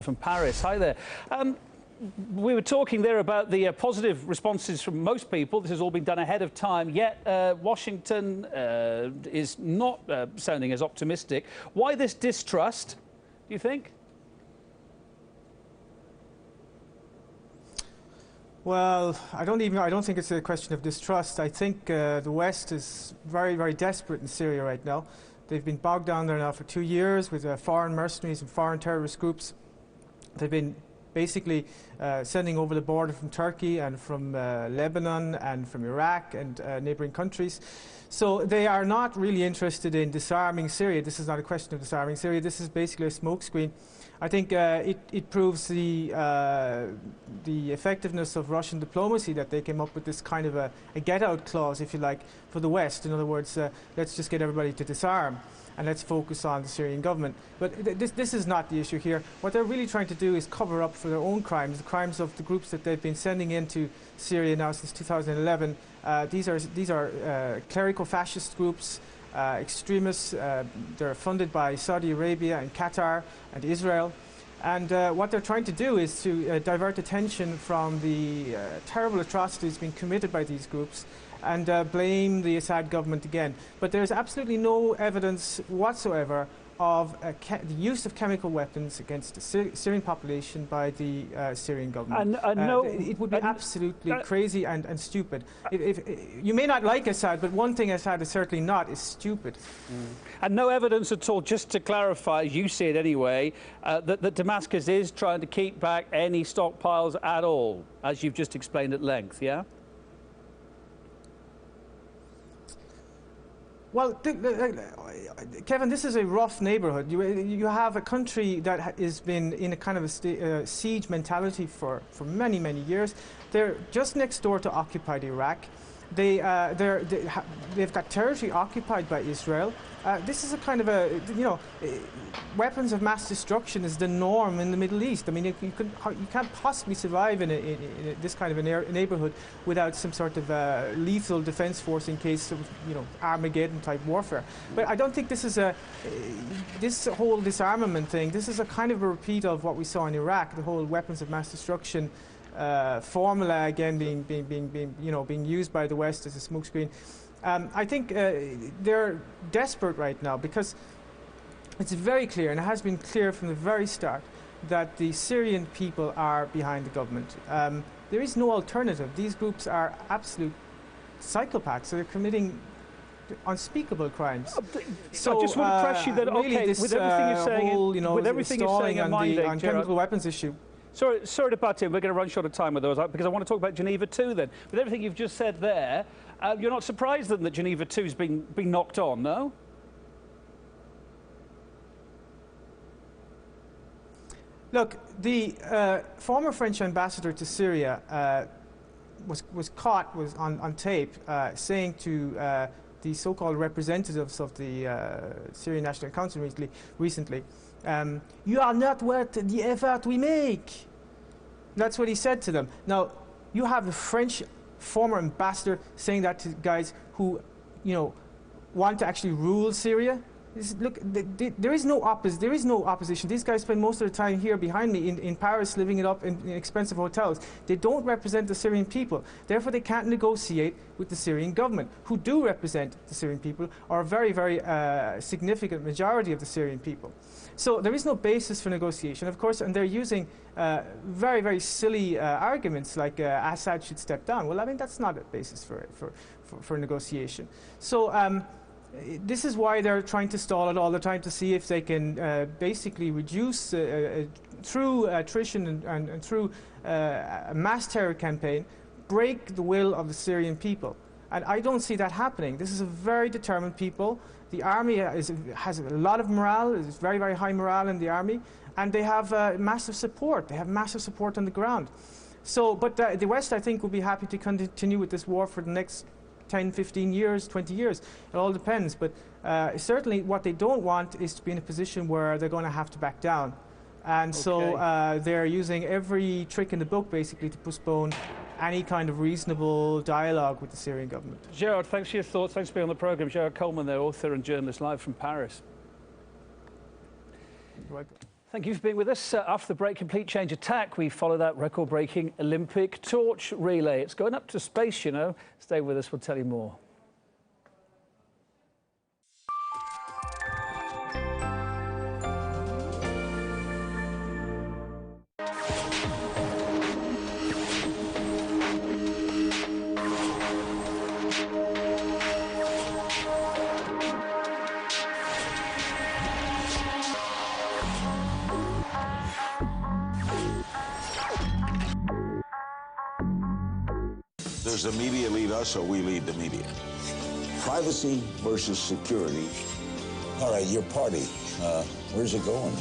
from Paris. Hi there. We were talking there about the positive responses from most people. This has all been done ahead of time, yet Washington is not sounding as optimistic. Why this distrust, do you think? Well, I don't think it's a question of distrust. I think the West is very, very desperate in Syria right now. They've been bogged down there now for 2 years with foreign mercenaries and foreign terrorist groups. They've been basically sending over the border from Turkey and from Lebanon and from Iraq and neighbouring countries. So they are not really interested in disarming Syria. This is not a question of disarming Syria. This is basically a smokescreen. I think it proves the effectiveness of Russian diplomacy that they came up with this kind of a get-out clause, if you like, for the West. In other words, let's just get everybody to disarm and let's focus on the Syrian government. But this is not the issue here. What they're really trying to do is cover up for their own crimes, the crimes of the groups that they've been sending into Syria now since 2011. These are clerical fascist groups, extremists. They're funded by Saudi Arabia and Qatar and Israel. And what they're trying to do is to divert attention from the terrible atrocities being committed by these groups and blame the Assad government again. But there's absolutely no evidence whatsoever of the use of chemical weapons against the Syrian population by the Syrian government. It would be absolutely crazy and stupid. You may not like Assad, but one thing Assad is certainly not is stupid. And no evidence at all, just to clarify, as you see it anyway, that Damascus is trying to keep back any stockpiles at all, as you've just explained at length, yeah? Well, Kevin, this is a rough neighbourhood. You have a country that has been in a kind of a siege mentality for many, many years. They're just next door to occupied Iraq. They've got territory occupied by Israel. This is a kind of a, weapons of mass destruction is the norm in the Middle East. I mean, you can't possibly survive in this kind of a neighbourhood without some sort of lethal defence force in case of, Armageddon type warfare. But I don't think this is this whole disarmament thing. This is a kind of a repeat of what we saw in Iraq, the whole weapons of mass destruction formula again being used by the West as a smokescreen. I think they're desperate right now because it's very clear, and it has been clear from the very start, that the Syrian people are behind the government. There is no alternative. These groups are absolute psychopaths. They're committing unspeakable crimes. So I just want to press you that, really okay, this, with everything you're saying, whole, with everything you're saying in mind, on chemical weapons issue. Sorry to butt in. We're going to run short of time with those, because I want to talk about Geneva 2 then. With everything you've just said there, you're not surprised then that Geneva 2's been knocked on, no? Look, the former French ambassador to Syria was caught on tape saying to the so-called representatives of the Syrian National Council recently, you are not worth the effort we make. That's what he said to them. Now, you have the French former ambassador saying that to guys who, want to actually rule Syria. Look, there is no opposition. These guys spend most of the time here behind me in Paris, living it up in expensive hotels. They don't represent the Syrian people. Therefore, they can't negotiate with the Syrian government, who do represent the Syrian people, or a very, very significant majority of the Syrian people. So there is no basis for negotiation, of course, and they're using very, very silly arguments like Assad should step down. Well, I mean, that's not a basis for negotiation. So this is why they're trying to stall it all the time, to see if they can basically reduce, through attrition and through a mass terror campaign, break the will of the Syrian people. And I don't see that happening. This is a very determined people. The army has a lot of morale. There's very, very high morale in the army. And they have massive support. They have massive support on the ground. So, but the West, I think, will be happy to continue with this war for the next 10, 15 years, 20 years. It all depends. But certainly what they don't want is to be in a position where they're going to have to back down. And so they're using every trick in the book, basically, to postpone any kind of reasonable dialogue with the Syrian government. Gearóid, thanks for your thoughts. Thanks for being on the programme. Gearóid Colmáin there, author and journalist, live from Paris. You're welcome. Thank you for being with us. After the break, Complete Change Attack, we follow that record-breaking Olympic torch relay. It's going up to space, you know. Stay with us, we'll tell you more. Does the media lead us or we lead the media? Privacy versus security. All right, your party, where's it going?